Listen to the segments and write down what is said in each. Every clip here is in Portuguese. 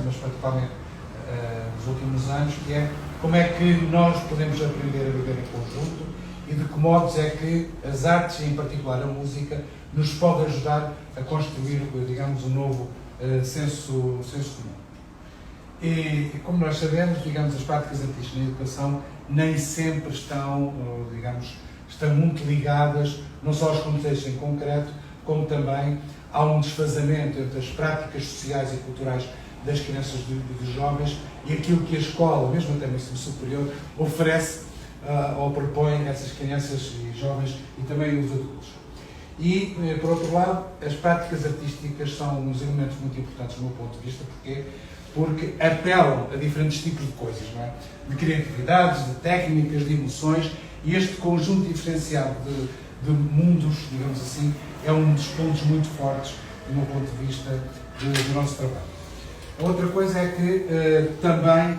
mas particularmente nos últimos anos, que é como é que nós podemos aprender a viver em conjunto e de que modos é que as artes, e em particular a música, nos pode ajudar a construir, digamos, um novo senso comum. E como nós sabemos, digamos, as práticas artísticas na educação nem sempre estão, digamos, estão muito ligadas não só aos contextos em concreto, como também há um desfazamento entre as práticas sociais e culturais das crianças e dos jovens e aquilo que a escola, mesmo até no ensino superior, oferece ou propõe a essas crianças e jovens e também os adultos. E, por outro lado, as práticas artísticas são uns elementos muito importantes do meu ponto de vista, porque apelam a diferentes tipos de coisas, não é? De criatividades, de técnicas, de emoções, e este conjunto diferenciado de mundos, digamos assim, é um dos pontos muito fortes do meu ponto de vista do nosso trabalho. A outra coisa é que também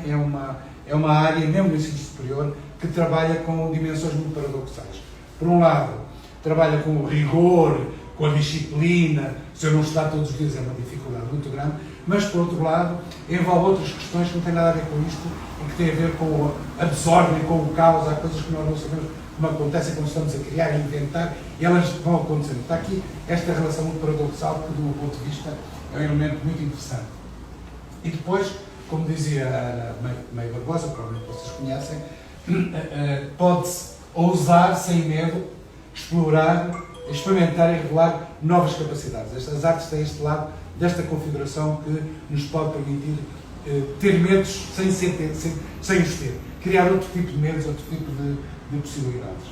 é uma área, mesmo no ensino superior, que trabalha com dimensões muito paradoxais. Por um lado, trabalha com o rigor, com a disciplina, se eu não estudar todos os dias é uma dificuldade muito grande, mas, por outro lado, envolve outras questões que não têm nada a ver com isto e que têm a ver com a desordem, com o caos. Há coisas que nós não sabemos como acontecem quando estamos a criar e inventar e elas vão acontecendo. Está aqui esta relação muito paradoxal que, do meu ponto de vista, é um elemento muito interessante. E depois, como dizia a Ana Meio Barbosa, provavelmente vocês conhecem, pode-se ousar sem medo, explorar, experimentar e revelar novas capacidades. Estas artes têm este lado desta configuração que nos pode permitir ter medos sem os ter. Criar outro tipo de medos, outro tipo de possibilidades.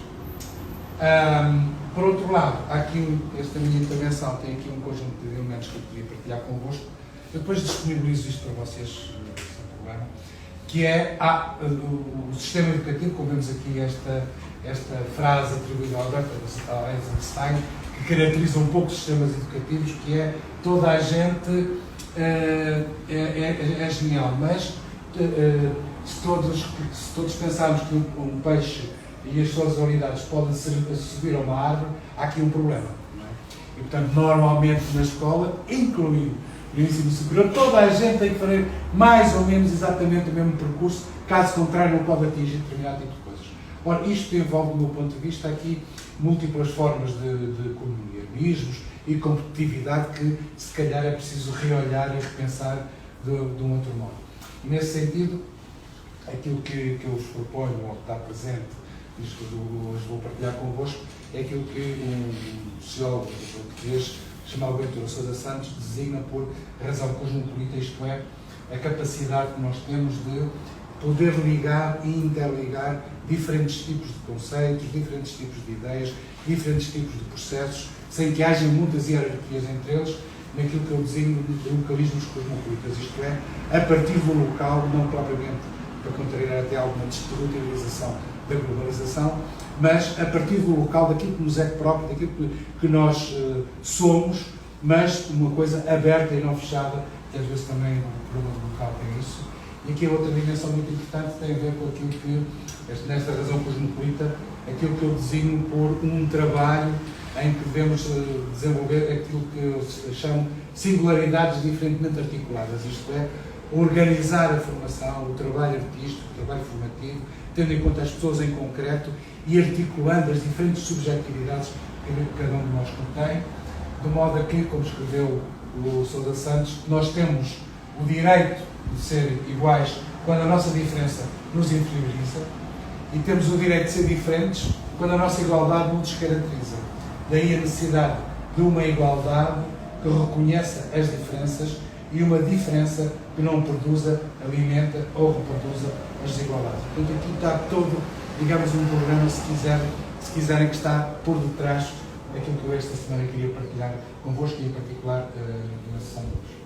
Por outro lado, há aqui, esta minha intervenção tem aqui um conjunto de elementos que eu queria partilhar convosco. Eu depois disponibilizo isto para vocês, sem problema, que é o sistema educativo, como vemos aqui esta frase atribuída ao Albert Einstein, que caracteriza um pouco os sistemas educativos, que é toda a gente é genial, mas se todos pensarmos que um peixe e as suas unidades podem subir a uma árvore, há aqui um problema. Não é? E, portanto, normalmente na escola, incluindo no ensino superior, toda a gente tem que fazer mais ou menos exatamente o mesmo percurso, caso contrário não pode atingir determinado tipo de coisas. Ora, isto envolve, do meu ponto de vista, aqui múltiplas formas de colonialismos e competitividade que, se calhar, é preciso reolhar e repensar de um outro modo. E, nesse sentido, aquilo que eu vos proponho, ou que está presente, isto que hoje vou partilhar convosco, é aquilo que um sociólogo português chamado Ventura Sousa Santos designa por razão cosmopolita, isto é, a capacidade que nós temos de poder ligar e interligar diferentes tipos de conceitos, diferentes tipos de ideias, diferentes tipos de processos, sem que haja muitas hierarquias entre eles, naquilo que eu designo de localismos cosmopolitas, isto é, a partir do local, não propriamente para contrariar até alguma desutilização da globalização, mas a partir do local, daquilo que nos é próprio, daquilo que nós somos, mas uma coisa aberta e não fechada, que às vezes também o problema local tem isso. E aqui a outra dimensão muito importante tem a ver com aquilo que, nesta razão cosmopolita, aquilo que eu designo por um trabalho em que devemos desenvolver aquilo que eu chamo singularidades diferentemente articuladas, isto é, organizar a formação, o trabalho artístico, o trabalho formativo, tendo em conta as pessoas em concreto e articulando as diferentes subjetividades que cada um de nós contém, de modo a que, como escreveu o Sousa Santos, nós temos o direito de ser iguais quando a nossa diferença nos inferioriza e temos o direito de ser diferentes quando a nossa igualdade nos descaracteriza. Daí a necessidade de uma igualdade que reconheça as diferenças e uma diferença que não produza, alimenta ou reproduza as desigualdades. Portanto, aqui está todo, digamos, um programa, se quiserem, que está por detrás daquilo que eu esta semana queria partilhar convosco e, em particular, na sessão de hoje.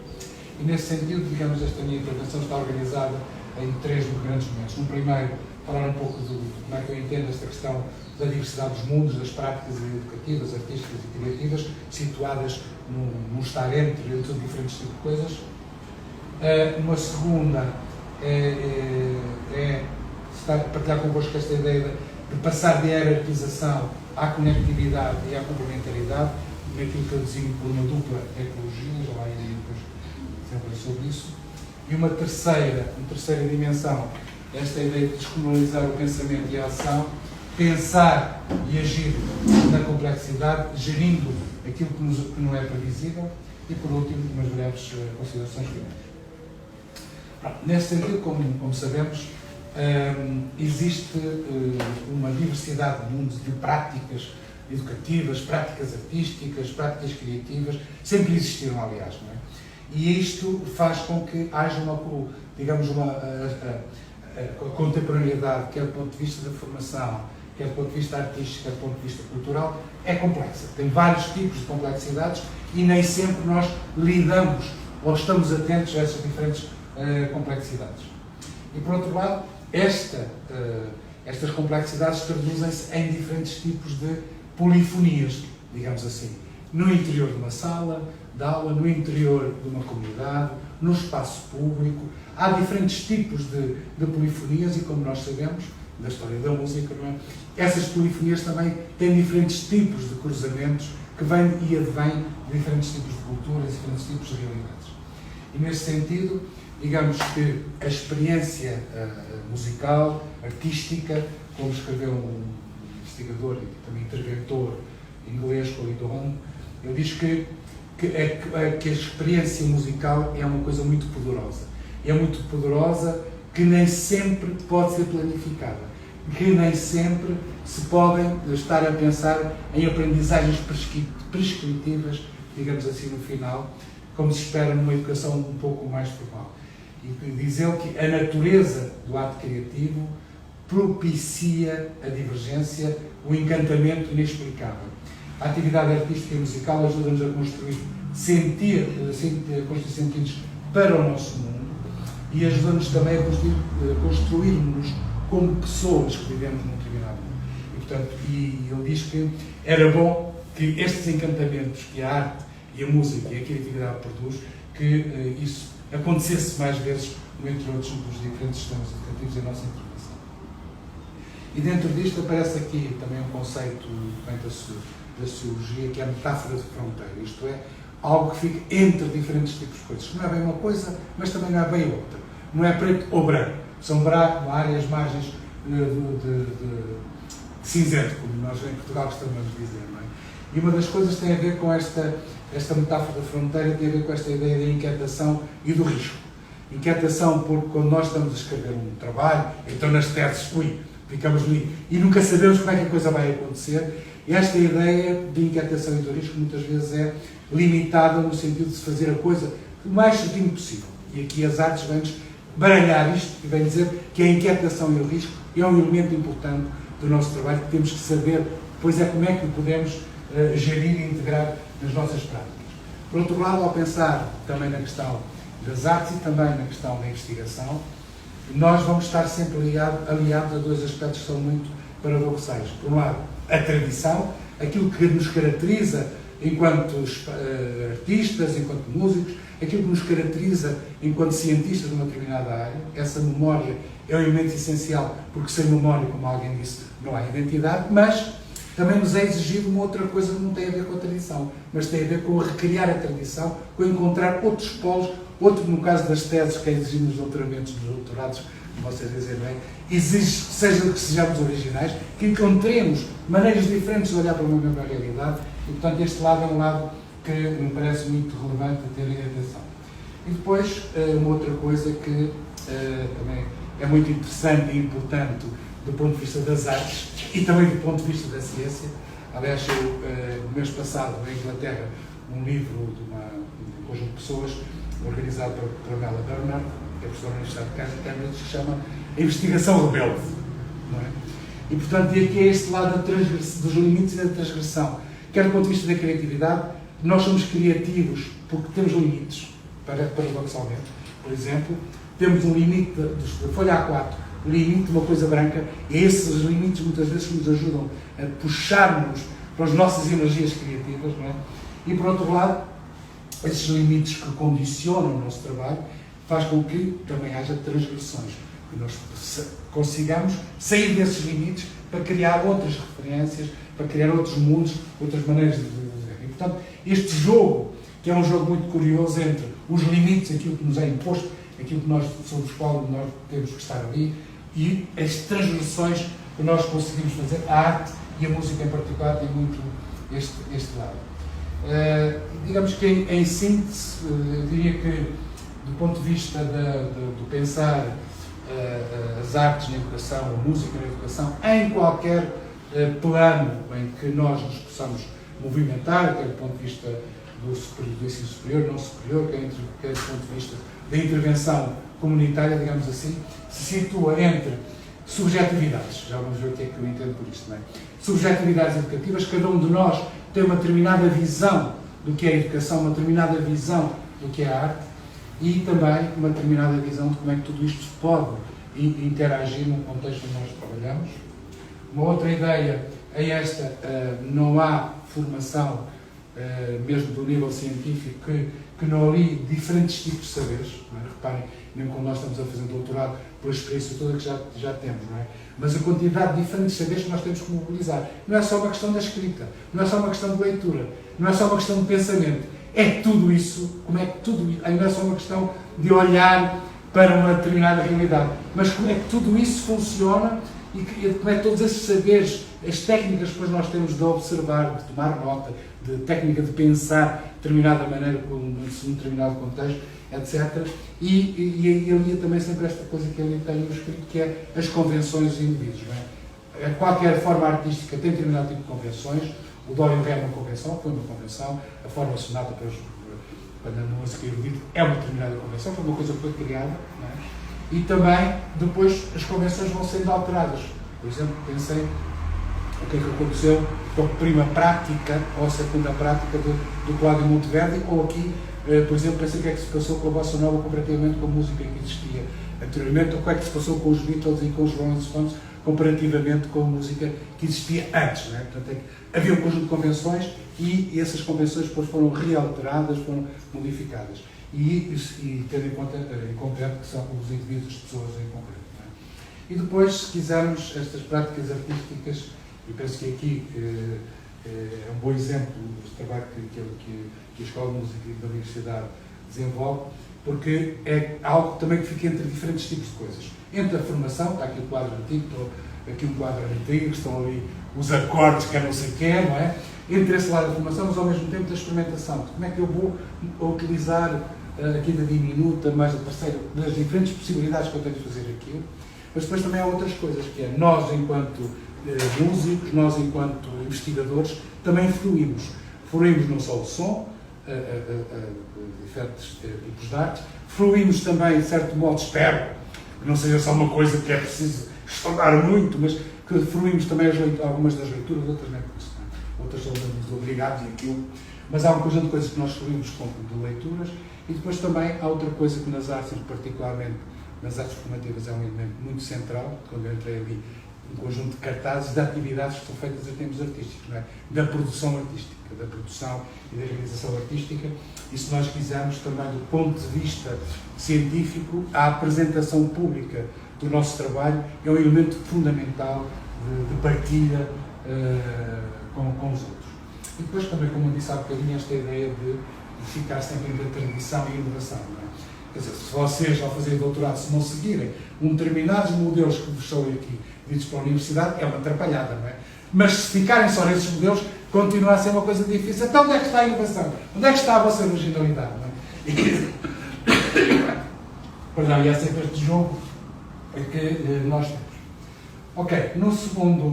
E, nesse sentido, digamos, esta minha intervenção está organizada em três grandes momentos. No primeiro, falar um pouco de como é que eu entendo esta questão da diversidade dos mundos, das práticas educativas, artísticas e criativas, situadas num estar entre diferentes tipos de coisas. Uma segunda é partilhar convosco esta ideia de passar da hierarquização à conectividade e à complementaridade, naquilo que eu designo por uma dupla ecologia, já lá irei depois sempre sobre isso. E uma terceira dimensão, esta ideia de descomunalizar o pensamento e a ação, pensar e agir na complexidade, gerindo aquilo que não é previsível. E, por último, umas breves considerações finais. Nesse sentido, como sabemos, existe uma diversidade de mundos de práticas educativas, práticas artísticas, práticas criativas, sempre existiram, aliás, não é? E isto faz com que haja uma contemporaneidade, quer do ponto de vista da formação, quer do ponto de vista artístico, quer do ponto de vista cultural, é complexa. Tem vários tipos de complexidades e nem sempre nós lidamos ou estamos atentos a essas diferentes complexidades. E, por outro lado, estas complexidades traduzem-se em diferentes tipos de polifonias, digamos assim, no interior de uma sala de aula, no interior de uma comunidade, no espaço público. Há diferentes tipos de polifonias e, como nós sabemos, da história da música, não é? Essas polifonias também têm diferentes tipos de cruzamentos que vêm e advêm de diferentes tipos de culturas, diferentes tipos de realidades. E, nesse sentido, digamos que a experiência musical, artística, como escreveu um investigador e também interventor inglês, Colidon, ele diz que a experiência musical é uma coisa muito poderosa. E é muito poderosa que nem sempre pode ser planificada, que nem sempre se podem estar a pensar em aprendizagens prescritivas, digamos assim, no final, como se espera numa educação um pouco mais formal. E diz ele que a natureza do ato criativo propicia a divergência, o encantamento inexplicável. A atividade artística e musical ajuda-nos a construir sentidos para o nosso mundo e ajuda-nos também a construir-nos como pessoas que vivemos num determinado mundo. E, portanto, ele diz que era bom que estes encantamentos que a arte e a música e a criatividade produz, que isso acontecesse mais vezes, entre outros, dos diferentes sistemas educativos, da nossa intervenção. E dentro disto aparece aqui também um conceito da sociologia, que é a metáfora de fronteira, isto é, algo que fica entre diferentes tipos de coisas, que não é bem uma coisa, mas também não é bem outra. Não é preto ou branco, são áreas, margens de cinzento, como nós em Portugal costumamos dizer, não é? E uma das coisas tem a ver com esta metáfora da fronteira, tem a ver com esta ideia da inquietação e do risco. Inquietação porque quando nós estamos a escrever um trabalho, então nas teses, ficamos ali e nunca sabemos como é que a coisa vai acontecer. E esta ideia de inquietação e do risco muitas vezes é limitada no sentido de se fazer a coisa o mais certinho possível. E aqui as artes vêm-nos baralhar isto e vêm dizer que a inquietação e o risco é um elemento importante do nosso trabalho, que temos que saber, pois é, como é que o podemos gerir e integrar nas nossas práticas. Por outro lado, ao pensar também na questão das artes e também na questão da investigação, nós vamos estar sempre aliados a dois aspectos que são muito paradoxais. Por um lado, a tradição, aquilo que nos caracteriza enquanto artistas, enquanto músicos, aquilo que nos caracteriza enquanto cientistas de uma determinada área. Essa memória é um elemento essencial, porque sem memória, como alguém disse, não há identidade, mas também nos é exigido uma outra coisa que não tem a ver com a tradição, mas tem a ver com recriar a tradição, com encontrar outros polos, no caso das teses, que é exigido nos doutoramentos, nos doutorados, como vocês dizem bem, exige, seja que sejamos originais, que encontremos maneiras diferentes de olhar para uma mesma realidade, e portanto este lado é um lado que me parece muito relevante a terem atenção. E depois, uma outra coisa que também é muito interessante e importante do ponto de vista das artes e também do ponto de vista da ciência. Aliás, no mês passado, em Inglaterra, um livro de um conjunto de pessoas, organizado por Mela Bernard, que é professora da Universidade de Cambridge, que se chama Investigação Rebelde. Não é? E, portanto, aqui é este lado dos limites e da transgressão. Quer do ponto de vista da criatividade, nós somos criativos porque temos limites, paradoxalmente. Por exemplo, temos um limite da folha A4, o limite de uma coisa branca, e esses limites muitas vezes nos ajudam a puxar-nos para as nossas energias criativas, não é? E por outro lado, esses limites que condicionam o nosso trabalho faz com que também haja transgressões, que nós consigamos sair desses limites para criar outras referências, para criar outros mundos, outras maneiras de viver. E portanto, este jogo, que é um jogo muito curioso entre os limites, aquilo que nos é imposto, aquilo que nós somos, qual nós temos que estar ali, e as transgressões que nós conseguimos fazer. A arte e a música em particular tem muito este lado. Digamos que em síntese, eu diria que do ponto de vista do pensar as artes na educação, a música na educação, em qualquer plano em que nós nos possamos movimentar, quer do ponto de vista do ensino superior, não superior, quer do ponto de vista da intervenção comunitária, digamos assim, se situa entre subjetividades. Já vamos ver o que é que eu entendo por isto, não é? Subjetividades educativas, cada um de nós tem uma determinada visão do que é a educação, uma determinada visão do que é a arte e também uma determinada visão de como é que tudo isto pode interagir no contexto onde nós trabalhamos. Uma outra ideia é esta, não há formação, mesmo do nível científico, que não ali diferentes tipos de saberes, não é? Reparem, mesmo quando nós estamos a fazer doutorado, pela experiência toda que já temos, não é? Mas a quantidade de diferentes saberes que nós temos que mobilizar. Não é só uma questão da escrita, não é só uma questão de leitura, não é só uma questão de pensamento. É tudo isso, como é que tudo isso, não é só uma questão de olhar para uma determinada realidade, mas como é que tudo isso funciona e como é que todos esses saberes, as técnicas que depois nós temos de observar, de tomar nota, de técnica de pensar de determinada maneira, num determinado contexto, etc. E eu lia também sempre esta coisa que ele tem no escrito, que é as convenções dos indivíduos. Não é? Qualquer forma artística tem determinado tipo de convenções. O Dorian Gray é uma convenção, foi uma convenção. A forma sonata para a música erudita é uma determinada convenção, foi uma coisa que foi criada. Não é? E também, depois, as convenções vão sendo alteradas. Por exemplo, pensei o que é que aconteceu com a prima prática ou a segunda prática do Cláudio Monteverdi, ou aqui, por exemplo, pensei o que é que se passou com a Bossa Nova comparativamente com a música que existia anteriormente, ou o que é que se passou com os Beatles e com os Rolling Stones comparativamente com a música que existia antes. Não é? Portanto, havia um conjunto de convenções e essas convenções depois foram realiteradas, foram modificadas. E tendo em conta que são os indivíduos, as pessoas em concreto. Não é? E depois, se quisermos, estas práticas artísticas, eu penso que aqui é um bom exemplo deste trabalho que a Escola de Música da Universidade desenvolve, porque é algo também que fica entre diferentes tipos de coisas. Entre a formação, está aqui o quadro antigo, aqui um quadro antigo, que estão ali os acordes, que é não sei o que é, não é? Entre esse lado da formação, mas ao mesmo tempo da experimentação. De como é que eu vou utilizar a quinta diminuta, mais a terceira, das diferentes possibilidades que eu tenho de fazer aquilo. Mas depois também há outras coisas, que é nós, enquanto músicos, nós, enquanto investigadores, também fluímos. Fluímos não só o som, diferentes tipos de arte, fluímos também, de certo modo, espero, que não seja só uma coisa que é preciso estudar muito, mas que fluímos também algumas das leituras, outras não é por isso, não é? Outras são obrigados e aquilo, mas há um conjunto de coisas que nós fluímos de leituras, e depois também há outra coisa que nas artes, particularmente nas artes formativas, é um elemento muito central, quando eu entrei ali, um conjunto de cartazes de atividades que são feitas em termos artísticos, não é? Da produção artística, da produção e da realização artística, e se nós quisermos também do ponto de vista científico, a apresentação pública do nosso trabalho é um elemento fundamental de partilha com os outros. E depois também, como eu disse há bocadinho, esta ideia de ficar sempre entre a tradição e a inovação, não é? Quer dizer, se vocês, ao fazerem doutorado, se não seguirem determinados modelos que vos são aqui ditos para a universidade, é uma atrapalhada, não é? Mas se ficarem só nesses modelos, continua a ser uma coisa difícil. Então onde é que está a inovação? Onde é que está a vossa originalidade? Não é? Perdão, e é sempre este jogo que nós temos. Ok, no segundo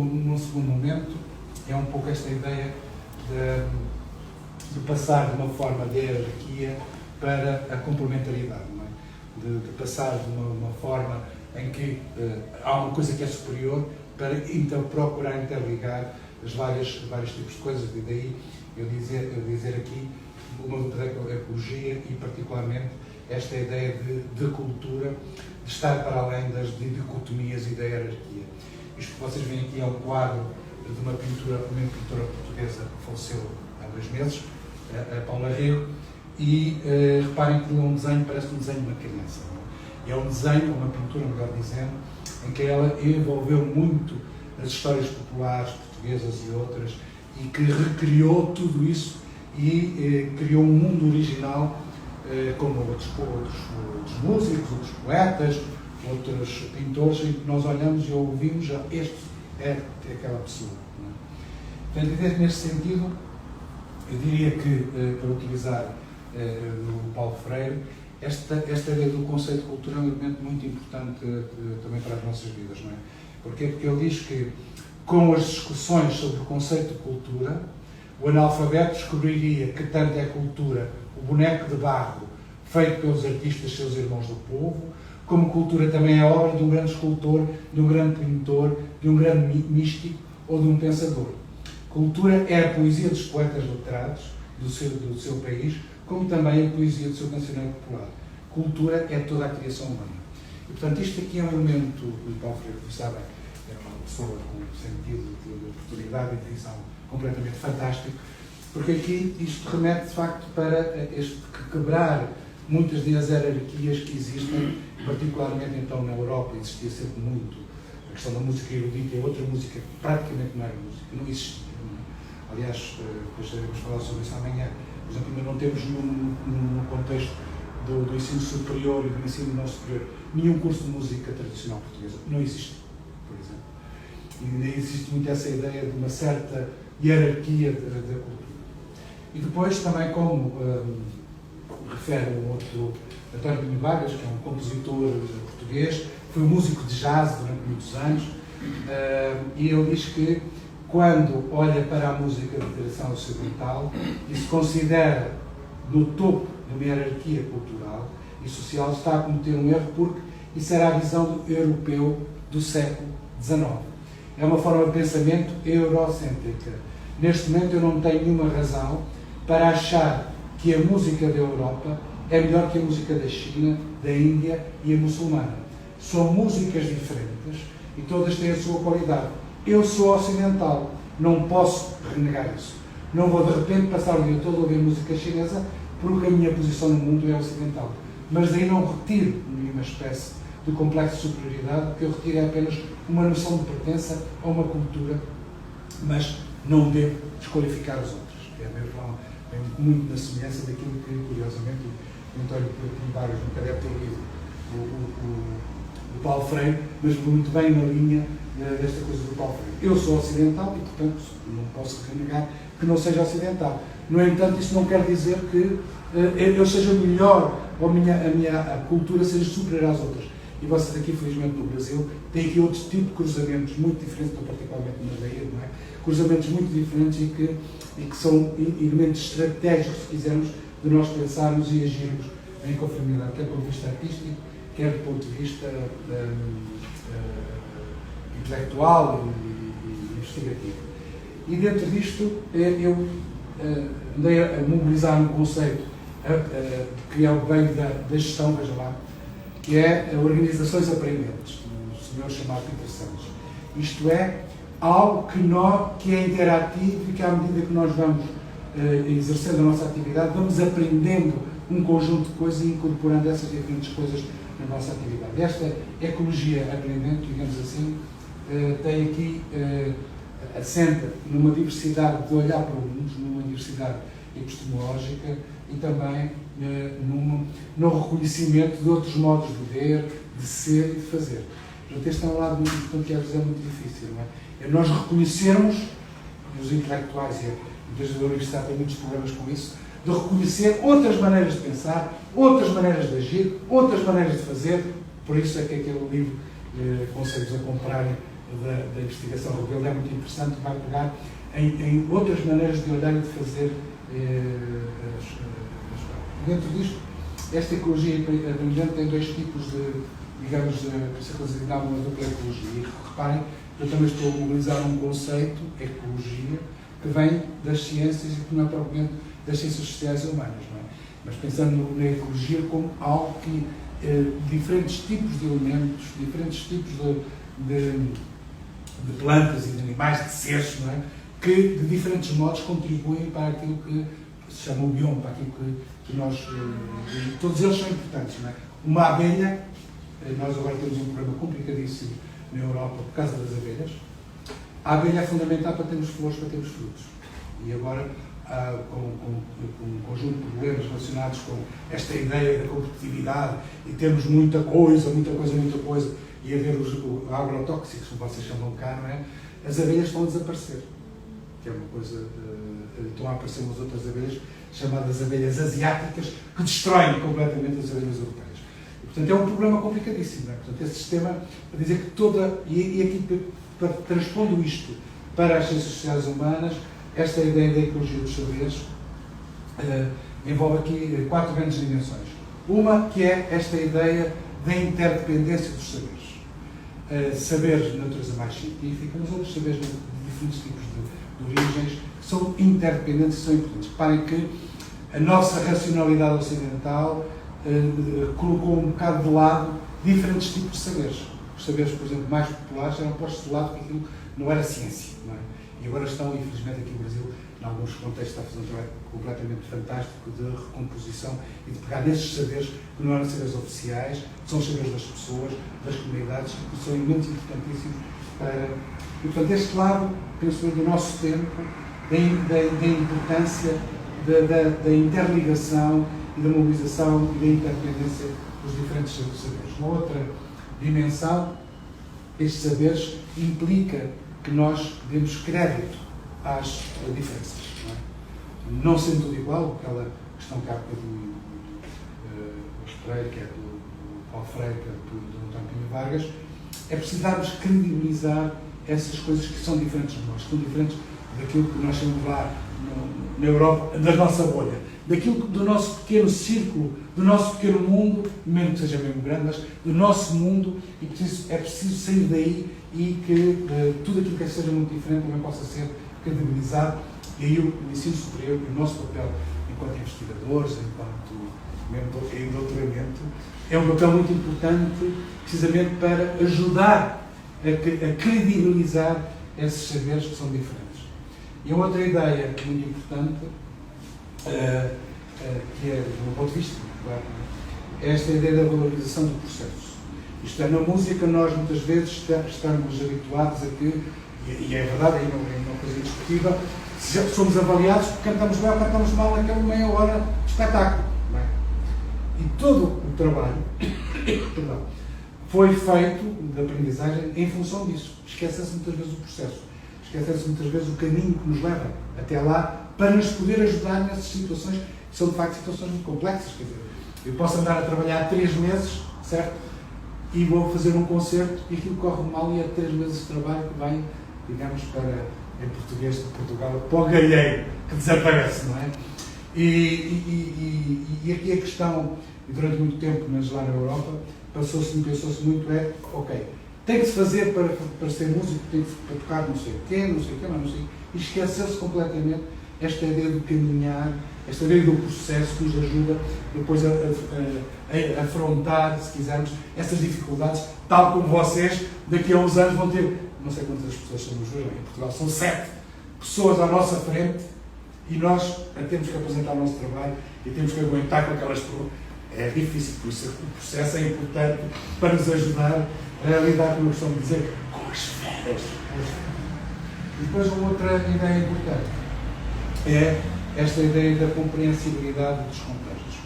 momento, é um pouco esta ideia de passar de uma forma de hierarquia para a complementariedade, não é? De passar de uma forma em que há uma coisa que é superior para então procurar interligar os vários tipos de coisas, e daí eu dizer aqui uma pedagogia e particularmente esta ideia de cultura, de estar para além das dicotomias e da hierarquia. Isto que vocês veem aqui é um quadro de uma pintura portuguesa que faleceu há 2 meses, a Paula Rego, e reparem que é um desenho, parece um desenho de uma criança. É um desenho, uma pintura, melhor dizendo, em que ela envolveu muito as histórias populares portuguesas e outras, e que recriou tudo isso e criou um mundo original como outros músicos, outros poetas, outros pintores, em que nós olhamos e ouvimos, este é aquela pessoa. Não é? Portanto, neste sentido, eu diria que, para utilizar o Paulo Freire, esta ideia do conceito de cultura é um elemento muito importante também para as nossas vidas, não é? Porquê? Porque ele diz que, com as discussões sobre o conceito de cultura, o analfabeto descobriria que tanto é cultura o boneco de barro feito pelos artistas, seus irmãos do povo, como cultura também é a obra de um grande escultor, de um grande pintor, de um grande místico ou de um pensador. Cultura é a poesia dos poetas letrados do seu país, como também a poesia do seu cancioneiro popular. Cultura é toda a criação humana. E, portanto, isto aqui é um elemento, o Paulo Freire, como sabem, era uma pessoa com um sentido de oportunidade e de visão completamente fantástico, porque aqui isto remete, de facto, para quebrar muitas das hierarquias que existem, particularmente então na Europa, existia sempre muito a questão da música erudita e outra música que praticamente não era música, não existia. Não é? Aliás, depois devemos falar sobre isso amanhã. Por exemplo, ainda não temos no contexto do ensino superior e do ensino não superior nenhum curso de música tradicional portuguesa. Não existe, por exemplo. E ainda existe muito essa ideia de uma certa hierarquia da cultura. E depois também, como refere um outro, António Pinho Vargas, que é um compositor português, foi músico de jazz durante muitos anos, e ele diz que, quando olha para a música de tradição ocidental e se considera no topo de uma hierarquia cultural e social, está a cometer um erro, porque isso era a visão do europeu do século XIX. É uma forma de pensamento eurocêntrica. Neste momento eu não tenho nenhuma razão para achar que a música da Europa é melhor que a música da China, da Índia e a muçulmana. São músicas diferentes e todas têm a sua qualidade. Eu sou ocidental, não posso renegar isso. Não vou de repente passar o dia todo a ouvir música chinesa porque a minha posição no mundo é ocidental. Mas daí não retiro nenhuma espécie de complexo de superioridade, o que eu retiro é apenas uma noção de pertença a uma cultura, mas não devo desqualificar os outros. É mesmo muito na semelhança daquilo que, curiosamente, o António Pinho Vargas nunca deve ter lido o Paulo Freire, mas muito bem na linha desta coisa do Paulo Freire. Eu sou ocidental e, portanto, não posso renegar que não seja ocidental. No entanto, isso não quer dizer que eu seja melhor ou a minha cultura seja superior às outras. E vocês aqui, felizmente, no Brasil, têm aqui outro tipo de cruzamentos muito diferentes, particularmente na Bahia, não é? Cruzamentos muito diferentes e que são elementos estratégicos, se quisermos, de nós pensarmos e agirmos em conformidade, quer do ponto de vista artístico, quer do ponto de vista intelectual e investigativo. E dentro disto, eu andei a mobilizar um conceito que é o bem da gestão, veja lá, que é organizações aprendentes, do senhor chamado Peter Santos. Isto é, algo que é interativo e que, à medida que nós vamos exercendo a nossa atividade, vamos aprendendo um conjunto de coisas e incorporando essas diferentes coisas na nossa atividade. Esta ecologia aprendente, digamos assim, tem aqui, assenta numa diversidade de olhar para o mundo, numa diversidade epistemológica e também no reconhecimento de outros modos de ver, de ser e de fazer. Portanto, este é um lado muito importante que às vezes é muito difícil, não é? É nós reconhecermos, e os intelectuais e muitas vezes a universidade tem muitos problemas com isso, de reconhecer outras maneiras de pensar, outras maneiras de agir, outras maneiras de fazer. Por isso é que aquele livro, Conselhos a Comprarem, da investigação Rebelo, é muito interessante, vai pegar em outras maneiras de olhar e de fazer as coisas. Dentro disto, esta ecologia aprendente tem dois tipos de, digamos, por isso é que se dá uma dupla ecologia. E reparem, eu também estou a mobilizar um conceito, ecologia, que vem das ciências e que não é propriamente das ciências sociais e humanas, não é? Mas pensando na ecologia como algo que diferentes tipos de elementos, diferentes tipos de plantas e de animais, de seres, não é? Que de diferentes modos contribuem para aquilo que se chama o bioma, para aquilo que nós... todos eles são importantes, não é? Uma abelha, nós agora temos um problema complicadíssimo na Europa por causa das abelhas. A abelha é fundamental para termos flores, para termos frutos. E agora, com um conjunto de problemas relacionados com esta ideia da competitividade e temos muita coisa, e haver os agrotóxicos, como vocês chamam cá, não é? As abelhas estão a desaparecer. Que é uma coisa, estão a aparecer umas outras abelhas, chamadas abelhas asiáticas, que destroem completamente as abelhas europeias. E, portanto, é um problema complicadíssimo. Não é? Portanto, esse sistema, para dizer que e aqui, transpondo isto para as ciências sociais humanas, esta ideia da ecologia dos saberes envolve aqui 4 grandes dimensões. Uma que é esta ideia da interdependência dos saberes. Saberes de natureza mais científica, mas outros saberes de diferentes tipos de origens, que são interdependentes e são importantes. Reparem que a nossa racionalidade ocidental colocou um bocado de lado diferentes tipos de saberes. Os saberes, por exemplo, mais populares eram postos de lado porque aquilo não era ciência. Não é? E agora estão, infelizmente, aqui no Brasil, em alguns contextos, está a fazer um trabalho completamente fantástico de recomposição e de pegar nesses saberes que não eram saberes oficiais, que são os saberes das pessoas, das comunidades, que são elementos importantíssimos para... E, portanto, este lado, penso eu, do nosso tempo, da importância da interligação e da mobilização e da interdependência dos diferentes saberes. Uma outra dimensão, estes saberes, implica que nós demos crédito às diferenças. Não sendo tudo igual, aquela questão que há bocadinho mostrei, que é do Paulo Freire, que é do António Pinho Vargas, é preciso darmos credibilizar essas coisas que são diferentes de nós, que são diferentes daquilo que nós chamamos lá na Europa, da nossa bolha, daquilo do nosso pequeno círculo, do nosso pequeno mundo, mesmo que seja mesmo grande, mas do nosso mundo, e é preciso sair daí e que tudo aquilo que seja muito diferente também possa ser credibilizado. E aí o ensino superior, o nosso papel enquanto investigadores, enquanto membro em doutoramento, é um papel muito importante precisamente para ajudar a credibilizar esses saberes que são diferentes. E uma outra ideia muito importante, que é, do meu ponto de vista, claro, é esta ideia da valorização do processo. Isto é, na música nós muitas vezes estamos habituados a que, e é verdade, é uma coisa indiscutível, somos avaliados porque cantamos bem ou cantamos mal naquela meia hora de espetáculo. Não é? E todo o trabalho foi feito de aprendizagem em função disso. Esquece-se muitas vezes o processo. Esquece-se muitas vezes o caminho que nos leva até lá para nos poder ajudar nessas situações, que são de facto situações muito complexas. Quer dizer, eu posso andar a trabalhar 3 meses, certo? E vou fazer um concerto e aquilo corre mal e é 3 meses de trabalho que vem, digamos, para, em português de Portugal, para o galheiro, que desaparece, não é? E aqui a questão, e durante muito tempo, mas lá na Europa, pensou-se muito, ok, tem que se fazer para ser músico, tem que se para tocar não sei o quê, mas não sei. E esqueceu-se completamente esta ideia do caminhar, esta ideia do processo que nos ajuda depois a afrontar, se quisermos, essas dificuldades, tal como vocês, daqui a uns anos vão ter, não sei quantas pessoas somos hoje, em Portugal são 7 pessoas à nossa frente e nós temos que apresentar o nosso trabalho e temos que aguentar com aquelas pessoas. É difícil, por isso o processo é importante para nos ajudar a lidar com a questão de dizer com as feras. E depois uma outra ideia importante é esta ideia da compreensibilidade dos contextos.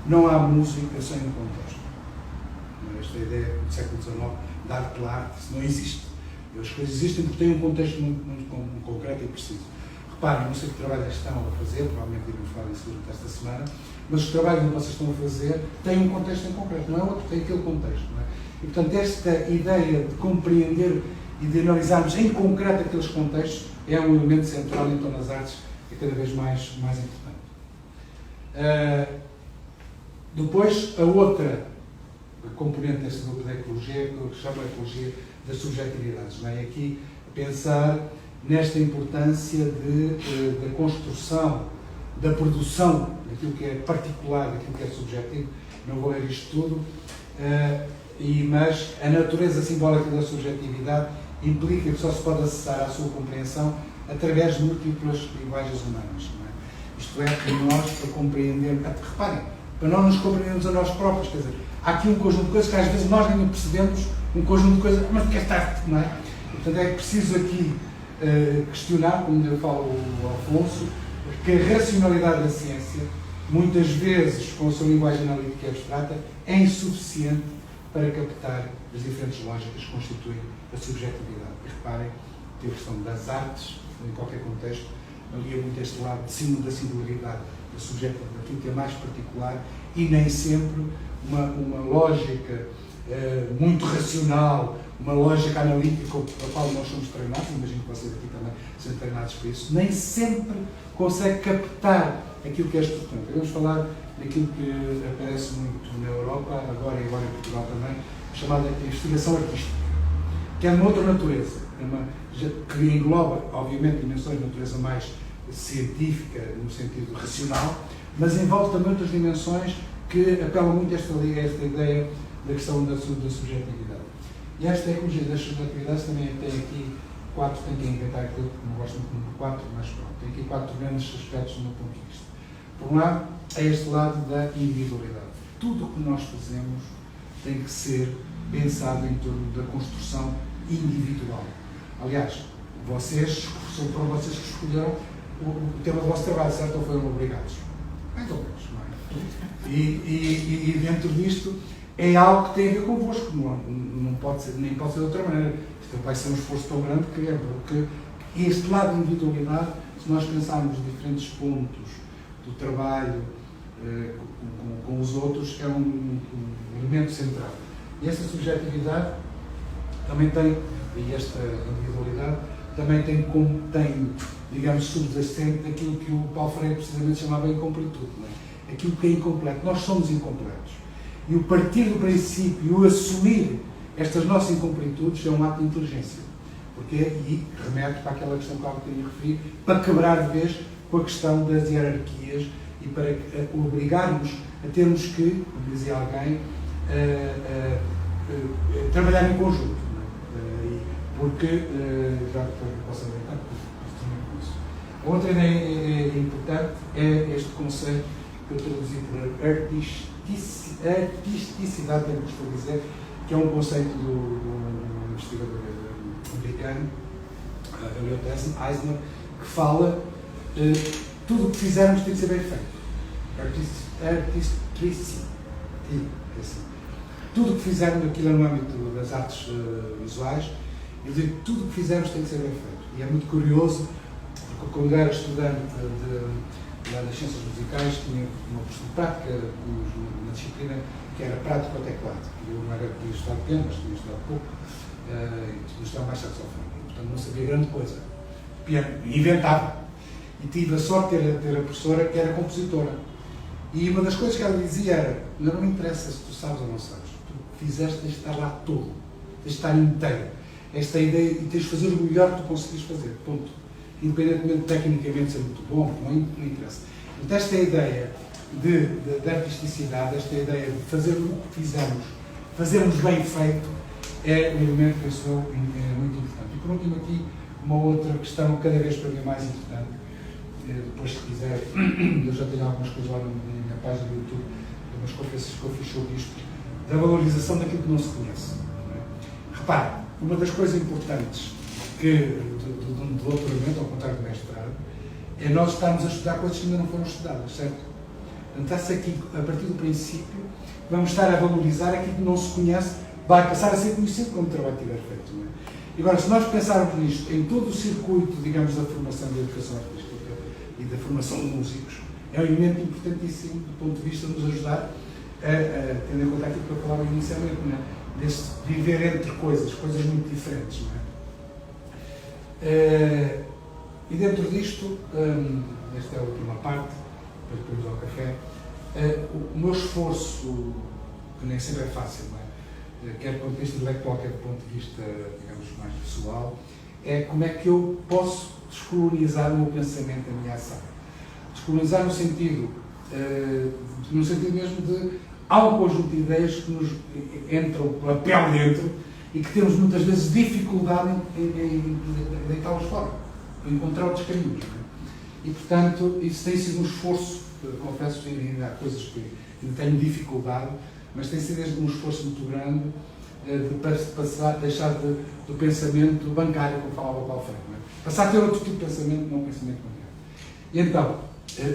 Não há música sem um contexto. Esta ideia do século XIX, da arte pela arte, isso não existe. As coisas existem porque têm um contexto muito concreto e preciso. Reparem, não sei que trabalho estão a fazer, provavelmente iremos falar isso durante esta semana, mas o trabalho que vocês estão a fazer tem um contexto em concreto, não é outro, tem aquele contexto. Não é? E, portanto, esta ideia de compreender e de analisarmos em concreto aqueles contextos é um elemento central, então, nas artes, é cada vez mais importante. Depois, a outra componente deste grupo da ecologia, que eu chamo a ecologia das subjetividades. Não é? E aqui, pensar nesta importância da construção, da produção daquilo que é particular, daquilo que é subjetivo. Não vou ler isto tudo, mas a natureza simbólica da subjetividade implica que só se pode acessar à sua compreensão através de múltiplas linguagens humanas. Não é? Isto é, para nós, para compreender, reparem, para nós nos compreendermos a nós próprios, quer dizer, há aqui um conjunto de coisas que às vezes nós nem percebemos, um conjunto de coisas, mas porque está, não é? Portanto, é preciso aqui questionar, como eu falo o Afonso, que a racionalidade da ciência, muitas vezes com a sua linguagem analítica e abstrata, é insuficiente para captar as diferentes lógicas que constituem a subjetividade. E reparem que a questão das artes, em qualquer contexto, alia muito este lado da singularidade, da subjetividade, daquilo que é mais particular, e nem sempre uma lógica muito racional, uma lógica analítica com a qual nós somos treinados, imagino que vocês aqui também são treinados para isso, nem sempre consegue captar aquilo que é estruturante. Vamos falar daquilo que aparece muito na Europa, agora e agora em Portugal também, chamada investigação artística, que é de uma outra natureza, que engloba, obviamente, dimensões de natureza mais científica, no sentido racional, mas envolve também outras dimensões que apelam muito a esta ideia da questão da subjetividade. E esta ecologia das subjetividades também tem aqui tenho que inventar aquilo que não gosto muito do número 4, mas pronto, tem aqui 4 grandes aspectos do meu ponto de vista. Por um lado, é este lado da individualidade. Tudo o que nós fazemos tem que ser pensado em torno da construção individual. Aliás, são para vocês que escolheram o tema do vosso trabalho, certo? Ou foram obrigados? Mais ou menos, não é? E dentro disto é algo que tem a ver convosco, não pode ser, nem pode ser de outra maneira. Isto vai ser um esforço tão grande que este lado de individualidade, se nós pensarmos em diferentes pontos do trabalho com os outros, é um elemento central. E esta subjetividade também tem, e esta individualidade, também tem digamos, subjacente aquilo que o Paulo Freire precisamente chamava de incompletude, não é? Aquilo que é incompleto. Nós somos incompletos. E o partir do princípio, o assumir estas nossas incompletudes é um ato de inteligência. E remete para aquela questão que há bocadinho referi, para quebrar de vez com a questão das hierarquias e para obrigarmos a termos que, como dizia alguém, trabalhar em conjunto. Porque, já posso adiantar, com isso. A outra ideia importante é este conceito que eu traduzi por artisticidade, que estou a dizer, que é um conceito do investigador americano, Elliot Eisner, que fala tudo o que fizermos tem que ser bem feito. Artisticity. Tudo o que fizermos, aquilo no âmbito das artes visuais, eu digo, tudo o que fizermos tem que ser bem feito. E é muito curioso, porque quando era estudante das ciências musicais, tinha uma professora de prática, uma disciplina que era prática ao teclado. Eu não era tinha estudado piano, mas tinha estudado pouco, tinha estudado mais saxofone. Portanto, não sabia grande coisa. Piano, inventava. E tive a sorte de ter a professora que era compositora. E uma das coisas que ela dizia era: não me interessa se tu sabes ou não sabes, tu fizeste, tens de estar lá todo, tens de estar inteiro. Esta ideia, e tens de fazer o melhor que tu conseguires fazer, ponto. Independentemente de tecnicamente ser muito bom, não interessa. Então, esta ideia de artisticidade, esta ideia de fazer o que fizermos, fazermos bem feito, é um elemento que eu sou muito importante. E por último, aqui, uma outra questão, cada vez para mim mais importante. Depois, se quiser, eu já tenho algumas coisas lá na minha página do YouTube, umas conferências que eu fiz sobre isto, da valorização daquilo que não se conhece. Não é? Repare, uma das coisas importantes do doutoramento, ao contrário do mestrado, é nós estarmos a estudar coisas que ainda não foram estudadas, certo? Portanto, está-se aqui, a partir do princípio, vamos estar a valorizar aquilo que não se conhece, vai passar a ser conhecido quando o trabalho estiver feito. Não é? E agora, se nós pensarmos nisto, em todo o circuito, digamos, da formação da educação artística e da formação de músicos, é um elemento importantíssimo do ponto de vista de nos ajudar tendo em conta aquilo que eu falava inicialmente, não é? Deste viver entre coisas muito diferentes. Não é? E dentro disto, esta é a última parte, depois irmos ao café, o meu esforço, que nem sempre é fácil, não é? Quer do ponto de vista intelectual, quer do ponto de vista, digamos, mais pessoal, é como é que eu posso descolonizar o meu pensamento, a minha ação. Descolonizar no sentido mesmo de há um conjunto de ideias que nos entram pela pele dentro e que temos muitas vezes dificuldade em deitá-los fora, em encontrar outros caminhos. Não é? E, portanto, isso tem sido um esforço, confesso, ainda há coisas que ainda tenho dificuldade, mas tem sido desde um esforço muito grande de deixar do pensamento bancário, como falava o Paulo Freire. Passar a ter outro tipo de pensamento, não um pensamento bancário. E então,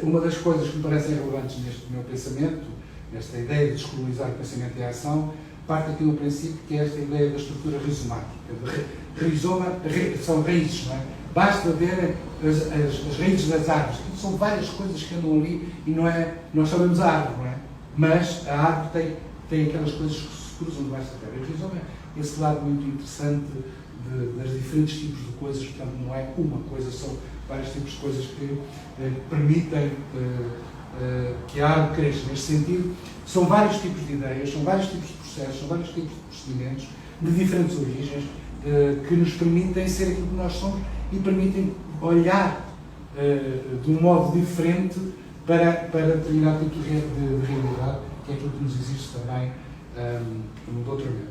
Uma das coisas que me parecem relevantes neste meu pensamento, nesta ideia de descolonizar o pensamento e a ação, parte aqui do princípio que é esta ideia da estrutura rizomática. Rizoma são raízes, não é? Basta ver as raízes das árvores. São várias coisas que andam ali e não é, nós sabemos a árvore, não é? Mas a árvore tem aquelas coisas que se cruzam debaixo da terra. E o rizoma é esse lado muito interessante das diferentes tipos de coisas, portanto não é uma coisa, são vários tipos de coisas que permitem que a árvore cresça. Neste sentido, são vários tipos de ideias, são vários tipos de processos, são vários tipos de procedimentos de diferentes origens que nos permitem ser aquilo que nós somos e permitem olhar de um modo diferente para determinado tipo de realidade, que é aquilo que nos existe também no doutoramento.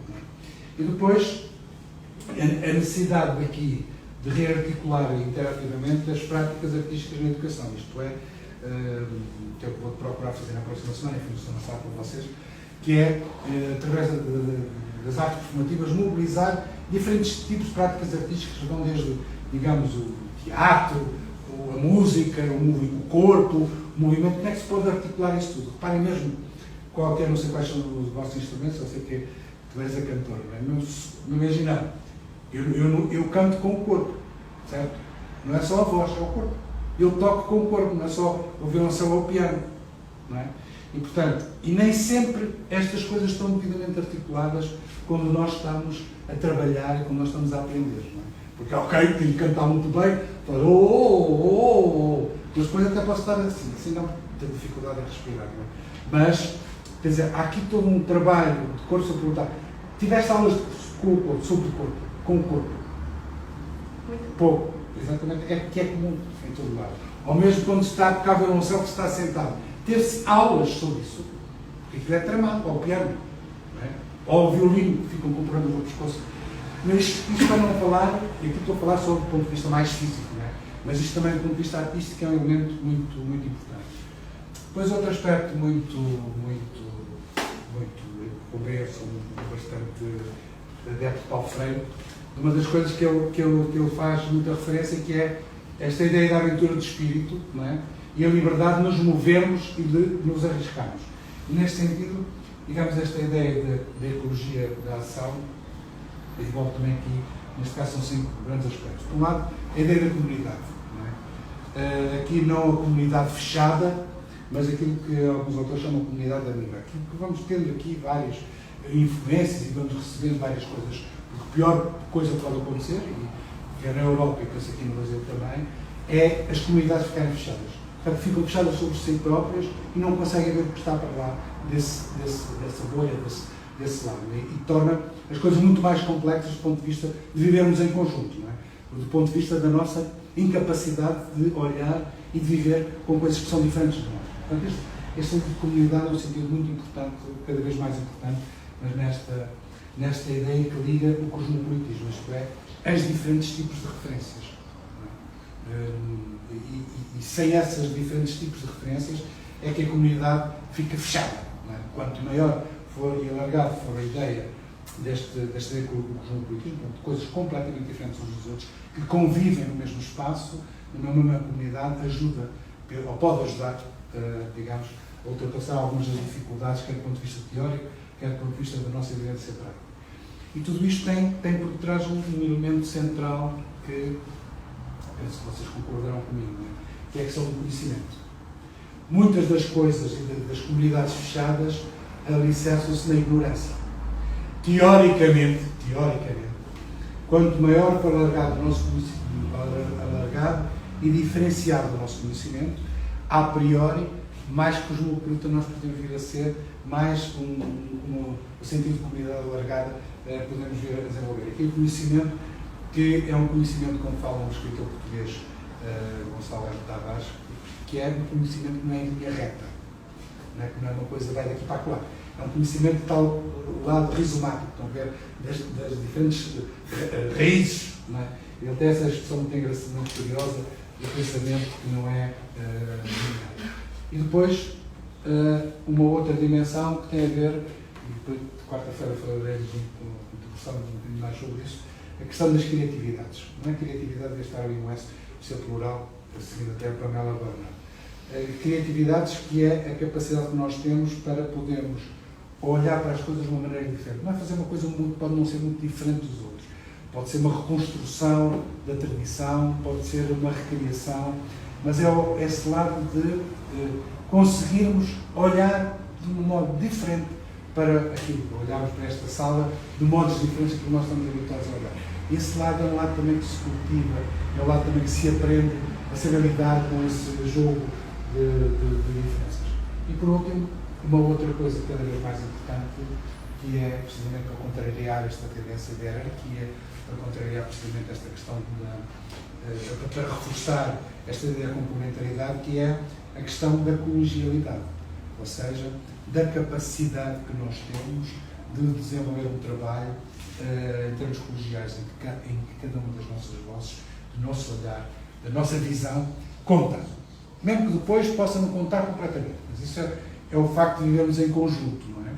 E depois, a necessidade aqui de rearticular interativamente as práticas artísticas na educação, isto é, que eu vou procurar fazer na próxima semana, e fiz mostrar para vocês, que é, através das artes performativas, mobilizar diferentes tipos de práticas artísticas, que vão desde, digamos, o teatro, a música, o corpo, o movimento. Como é que se pode articular isso tudo? Reparem mesmo, qualquer, não sei quais são os vossos instrumentos, eu sei que tu és a cantora, não é? Não imaginar. Eu canto com o corpo, certo? Não é só a voz, é o corpo. Eu toco com o corpo, não é só o violoncelo ou o piano, não é? E, portanto, nem sempre estas coisas estão devidamente articuladas quando nós estamos a trabalhar e quando nós estamos a aprender, não é? Porque, ok, tenho que cantar muito bem, mas depois até posso estar assim não tenho dificuldade em respirar, não é? Mas, quer dizer, há aqui todo um trabalho de corpo sobre perguntar. Tiveste aulas com o corpo, sobre o corpo, com o corpo? Pouco, exatamente, que é comum em todo lado. Ou mesmo quando se está a tocar violoncelo que se está sentado. Teve-se aulas sobre isso, porque aquilo é tramado, ou o piano, não é? Ou o violino, que ficam com problemas no pescoço. Mas isto para não falar, e aqui estou a falar sobre o ponto de vista mais físico, não é? Mas isto também do ponto de vista artístico é um elemento muito, muito importante. Depois outro aspecto muito converso, bastante adepto de Paulo Freire, uma das coisas que ele faz muita referência, que é esta ideia da aventura de espírito, não é? E a liberdade de nos movermos e de nos arriscarmos. E neste sentido, digamos, esta ideia da ecologia da ação, e volto também aqui, neste caso são 5 grandes aspectos. Por um lado, a ideia da comunidade, não é? Aqui não a comunidade fechada, mas aquilo que alguns autores chamam de comunidade amiga. Aquilo que vamos tendo aqui várias influências e vamos recebendo várias coisas. Porque a pior coisa que pode acontecer, e que é na Europa e penso aqui no Brasil também, é as comunidades ficarem fechadas. Portanto, ficam fechadas sobre si próprias e não conseguem ver o que está para lá dessa bolha, desse lado. E torna as coisas muito mais complexas do ponto de vista de vivermos em conjunto, não é? Do ponto de vista da nossa incapacidade de olhar e de viver com coisas que são diferentes de nós. Portanto, este sentido de comunidade é um sentido muito importante, cada vez mais importante, mas nesta ideia que liga o cosmopolitismo, isto é, as diferentes tipos de referências. E sem esses diferentes tipos de referências é que a comunidade fica fechada. Não é? Quanto maior for e alargado for a ideia desta ideia com o cosmopolitismo, de coisas completamente diferentes uns dos outros, que convivem no mesmo espaço, numa mesma comunidade, ajuda, ou pode ajudar, digamos, a ultrapassar algumas das dificuldades, quer do ponto de vista teórico, quer do ponto de vista da nossa evidência prática. E tudo isto tem por trás um elemento central que, penso que vocês concordarão comigo, não é? Que é a questão do conhecimento. Muitas das coisas e das comunidades fechadas alicerçam-se na ignorância. Teoricamente, quanto maior for alargado o nosso conhecimento, alargado e diferenciado do nosso conhecimento, a priori, mais cosmopolita nós podemos vir a ser, mais o sentido de comunidade alargada podemos vir a desenvolver. Aqui o conhecimento, que é um conhecimento, como fala um escritor português, Gonçalo Tavares, que é um conhecimento que não é em linha reta, não é, que não é uma coisa que vai daqui para lá. É um conhecimento que está ao lado rizomático, estão a ver, das diferentes raízes. Não é? Ele tem essa expressão muito engraçada, muito curiosa, do pensamento que não é linear. E depois, uma outra dimensão que tem a ver, e depois de quarta-feira falarei um bocadinho mais sobre isso, a questão das criatividades. Não é criatividade, deve estar ali no S, o seu plural, a seguir até a Pamela Bernard. criatividades, que é a capacidade que nós temos para podermos olhar para as coisas de uma maneira diferente. Não é fazer uma coisa muito, pode não ser muito diferente dos outros. Pode ser uma reconstrução da tradição, pode ser uma recriação, mas é esse lado de conseguirmos olhar de um modo diferente para aquilo. Olharmos para esta sala de modos diferentes que nós estamos habituados a olhar. Esse lado é um lado também que se cultiva, é um lado também que se aprende a saber lidar com esse jogo de diferenças. E por último, uma outra coisa cada vez mais importante, que é precisamente para contrariar esta tendência de hierarquia, para contrariar precisamente esta questão para reforçar esta ideia de complementaridade, que é a questão da colegialidade, ou seja, da capacidade que nós temos de desenvolver um trabalho em termos colegiais, em que cada uma das nossas vozes, do nosso olhar, da nossa visão, conta. Mesmo que depois possa não contar completamente, mas isso é o facto de vivermos em conjunto, não é?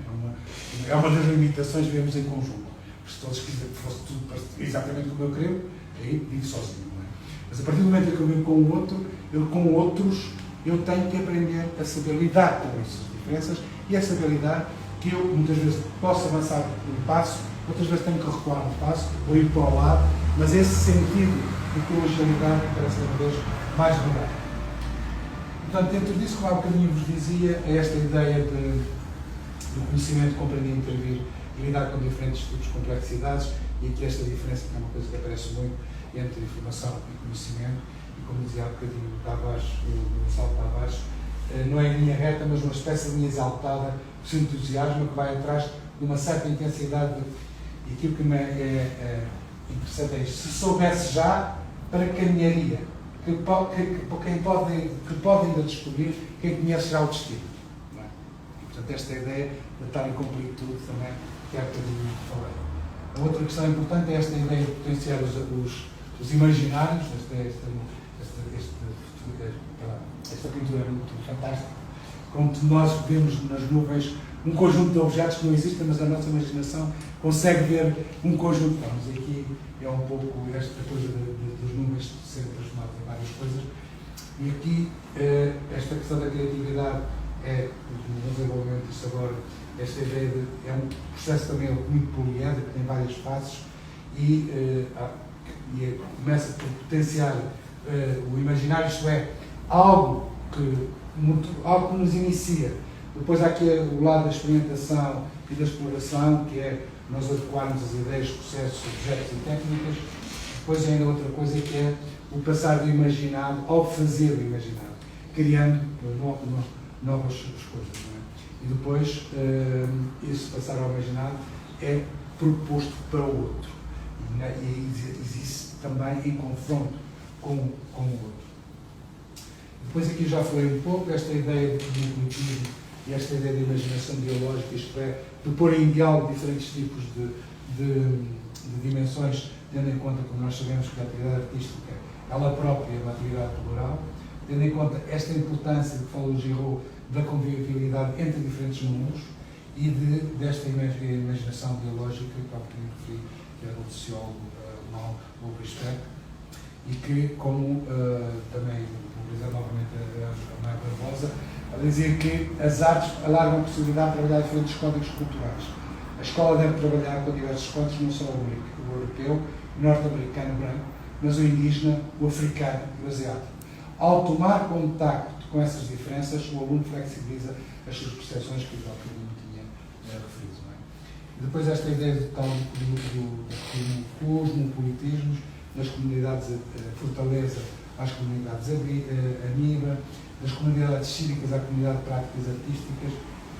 É uma das limitações de vivermos em conjunto. Se todos quiserem que fosse tudo exatamente como eu quero, aí vivo sozinho, não é? Mas a partir do momento em que eu vivo com o outro, com outros, eu tenho que aprender a saber lidar com essas diferenças e a saber lidar que eu muitas vezes posso avançar um passo, outras vezes tenho que recuar um passo ou ir para o lado, mas esse sentido de colegialidade parece cada vez mais verdade. Portanto, dentro disso, como há bocadinho vos dizia, é esta ideia do conhecimento, compreender, intervir e lidar com diferentes tipos de complexidades, e aqui esta diferença, que é uma coisa que aparece muito entre informação e conhecimento, e como dizia há bocadinho o Gonçalo Tavares, não é em linha reta, mas uma espécie de linha exaltada, de entusiasmo que vai atrás de uma certa intensidade. E aquilo que me é interessante é isto: se soubesse já, para que caminharia? Que pode ainda descobrir quem conhece já o destino. Não é? E, portanto, esta ideia de estar em completude também, que há bocadinho falei. A outra questão importante é esta ideia de potenciar os imaginários. Esta pintura é muito fantástica. Como nós vemos nas nuvens um conjunto de objetos que não existem, mas a nossa imaginação consegue ver um conjunto de formas. E aqui é um pouco esta coisa das nuvens serem transformadas em várias coisas. E aqui esta questão da criatividade é, no desenvolvimento disso agora, esta ideia é um processo também muito poliédrico, que tem várias fases, e começa por potenciar o imaginário, isto é, algo que nos inicia. Depois há aqui o lado da experimentação e da exploração, que é nós adequarmos as ideias, processos, objetos e técnicas. Depois ainda outra coisa, que é o passar do imaginado ao fazer o imaginado, criando novas coisas. Não é? E depois, esse passar ao imaginado é proposto para o outro. E existe também em confronto com o outro. Depois aqui já falei um pouco desta ideia de cognitismo e esta ideia de imaginação biológica, isto é, de pôr em diálogo diferentes tipos de dimensões, tendo em conta, como nós sabemos, que a atividade artística, ela própria é uma atividade plural, tendo em conta esta importância que falou o Giraud da convivialidade entre diferentes mundos e desta imaginação biológica, que há bocadinho referi, que é do sociólogo alemão Ulrich Beck, e que, como também vou novamente a Maia Barbosa, a dizer que as artes alargam a possibilidade de trabalhar diferentes códigos culturais. A escola deve trabalhar com diversos códigos, não só o europeu, o norte-americano branco, mas o indígena, o africano e o asiático. Ao tomar contacto com essas diferenças, o aluno flexibiliza as suas percepções, que o próprio aluno tinha referido. Não é? E depois esta ideia do cosmopolitismo, das comunidades fortaleza às comunidades amiba, das comunidades cívicas à comunidade de práticas artísticas,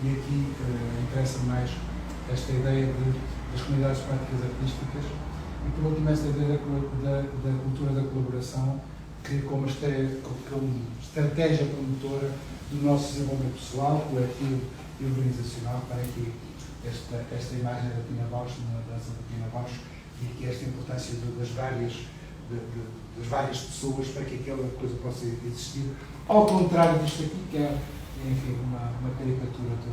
e aqui interessa mais esta ideia das comunidades de práticas artísticas, e por último esta ideia da cultura da colaboração, que como estratégia promotora do nosso desenvolvimento pessoal, coletivo e organizacional. Para aqui esta imagem da Pina Bausch, na dança da Pina Bausch, e aqui esta importância das várias pessoas para que aquela coisa possa existir, ao contrário disto aqui, que é, enfim, uma caricatura do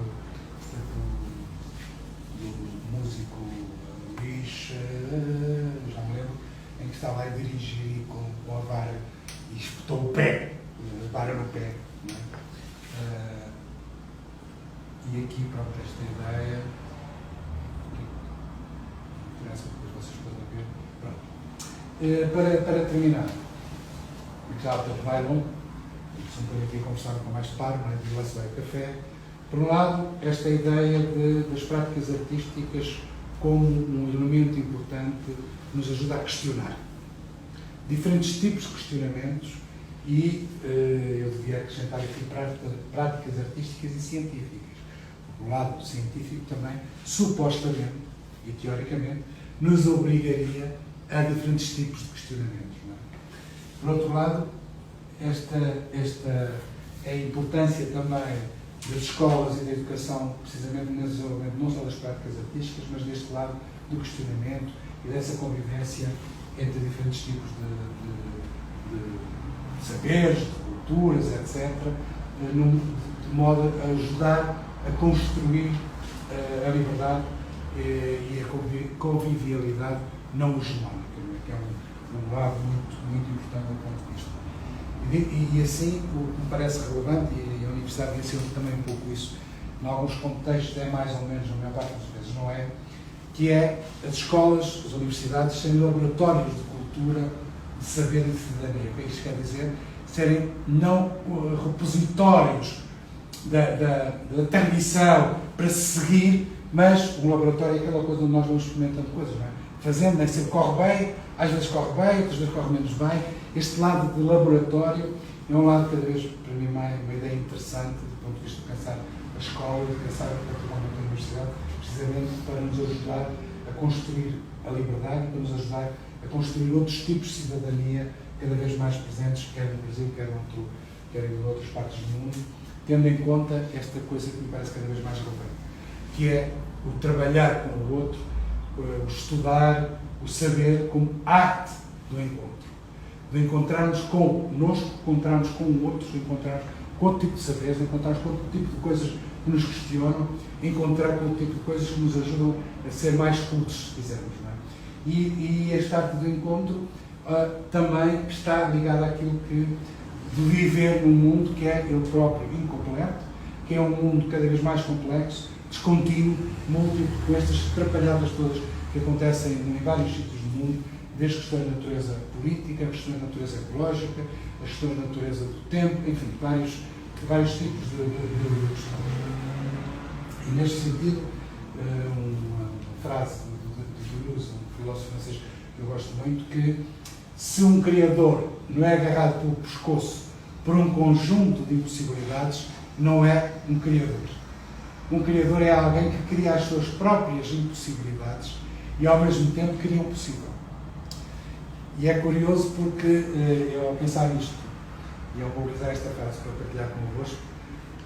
músico Luís, já me lembro, em que está lá a dirigir com a vara e espetou o pé, a vara no pé, Não é? E aqui, pronto, esta ideia, interessa, depois vocês podem ver. Pronto. Para terminar, já vai longo, sempre aqui a conversar com mais par, não é? De lá se vai o café. Por um lado, esta ideia das práticas artísticas como um elemento importante que nos ajuda a questionar diferentes tipos de questionamentos e eu devia acrescentar aqui práticas artísticas e científicas. O lado científico também, supostamente e teoricamente, nos obrigaria a diferentes tipos de questionamentos. Não é? Por outro lado, esta é a importância também das escolas e da educação, precisamente no desenvolvimento não só das práticas artísticas, mas deste lado do questionamento e dessa convivência entre diferentes tipos de saberes, de culturas, etc., de modo a ajudar a construir a liberdade e a convivialidade não hegemónica, que é um lado muito importante do ponto de vista. E assim, o que me parece relevante, e a Universidade ensina também um pouco isso, em alguns contextos é mais ou menos, na maior parte das vezes não é, que é as escolas, as universidades serem laboratórios de cultura, de saber e de cidadania. O que isto quer dizer? Serem não repositórios da tradição para se seguir, mas um laboratório é aquela coisa onde nós vamos experimentando coisas, não é? Fazendo, nem sempre corre bem, às vezes corre bem, outras vezes corre menos bem. Este lado de laboratório é um lado cada vez, para mim, uma ideia interessante do ponto de vista de pensar a escola e de pensar particularmente a universidade, precisamente para nos ajudar a construir a liberdade, para nos ajudar a construir outros tipos de cidadania cada vez mais presentes, quer no Brasil, quer em outras partes do mundo, tendo em conta esta coisa que me parece cada vez mais relevante, que é o trabalhar com o outro, o estudar, o saber como arte do encontro. De encontrarmos connosco, encontrarmos com outros, encontrarmos com outro tipo de saberes, encontrarmos com outro tipo de coisas que nos questionam, encontrar com outro tipo de coisas que nos ajudam a ser mais cultos, se quisermos. Não é? E esta arte do encontro também está ligada àquilo que de viver num mundo que é ele próprio incompleto, que é um mundo cada vez mais complexo, descontínuo, múltiplo, com estas atrapalhadas todas que acontecem em vários sítios do mundo, desde questões de natureza política, questões de natureza ecológica, as questões de natureza do tempo, enfim, vários tipos de questões. E neste sentido, uma frase de Deleuze, um filósofo francês que eu gosto muito, que se um criador não é agarrado pelo pescoço por um conjunto de impossibilidades, não é um criador. Um criador é alguém que cria as suas próprias impossibilidades e ao mesmo tempo cria o possível. E é curioso porque eu, ao pensar nisto, e ao valorizar esta frase para partilhar convosco,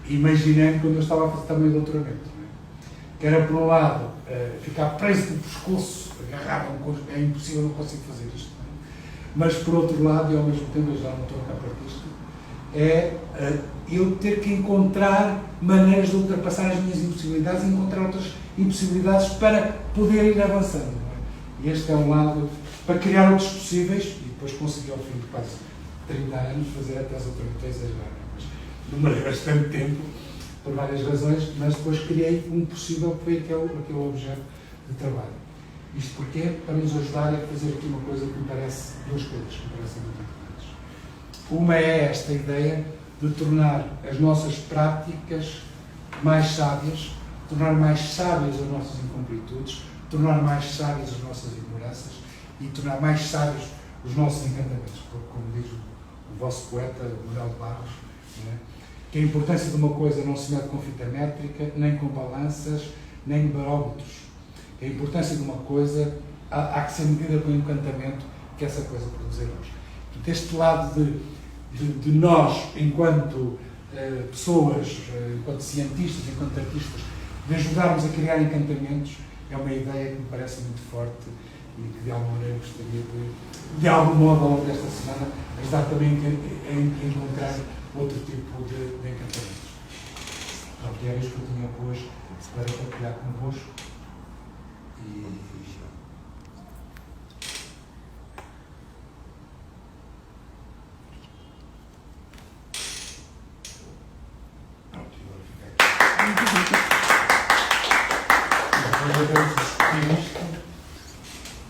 imaginei-me quando eu estava a fazer também o doutoramento. Não é? Que era, por um lado, ficar preso no pescoço, agarrado a um corpo, é impossível, não consigo fazer isto. Não é? Mas, por outro lado, e ao mesmo tempo, eu já não estou a para isto, é eu ter que encontrar maneiras de ultrapassar as minhas impossibilidades e encontrar outras impossibilidades para poder ir avançando. Não é? E este é um lado para criar outros possíveis e depois conseguir, ao fim de quase 30 anos, fazer até as outras exagerar. Mas demorei bastante tempo, por várias razões, mas depois criei um possível que foi aquele objeto de trabalho. Isto porquê? Para nos ajudar a fazer aqui uma coisa que me parece, duas coisas que me parecem muito importantes. Uma é esta ideia de tornar as nossas práticas mais sábias, tornar mais sábias as nossas incompletudes, tornar mais sábias as nossas ignorâncias e tornar mais sábios os nossos encantamentos, como diz o vosso poeta, Manuel de Barros, né? Que a importância de uma coisa não se mede com fita métrica, nem com balanças, nem barómetros. A importância de uma coisa há que ser medida com o encantamento que essa coisa produz em nós. Portanto, este lado de nós, enquanto pessoas, enquanto cientistas, enquanto artistas, de ajudarmos a criar encantamentos, é uma ideia que me parece muito forte e que de alguma maneira gostaria de algum modo, ao longo desta semana, ajudar também a encontrar outro tipo de encantamentos. Pronto, é isso que eu tinha hoje para partilhar convosco.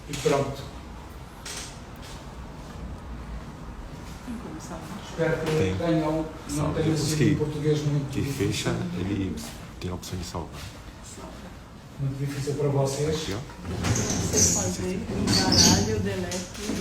E pronto. Espero que Tem. tenham, não Salve. tenha Os sido que- em português muito Que difícil. fecha, ele tem a opção de salvar. Muito difícil para vocês. Aqui, ó. Você fazer um baralho, delete e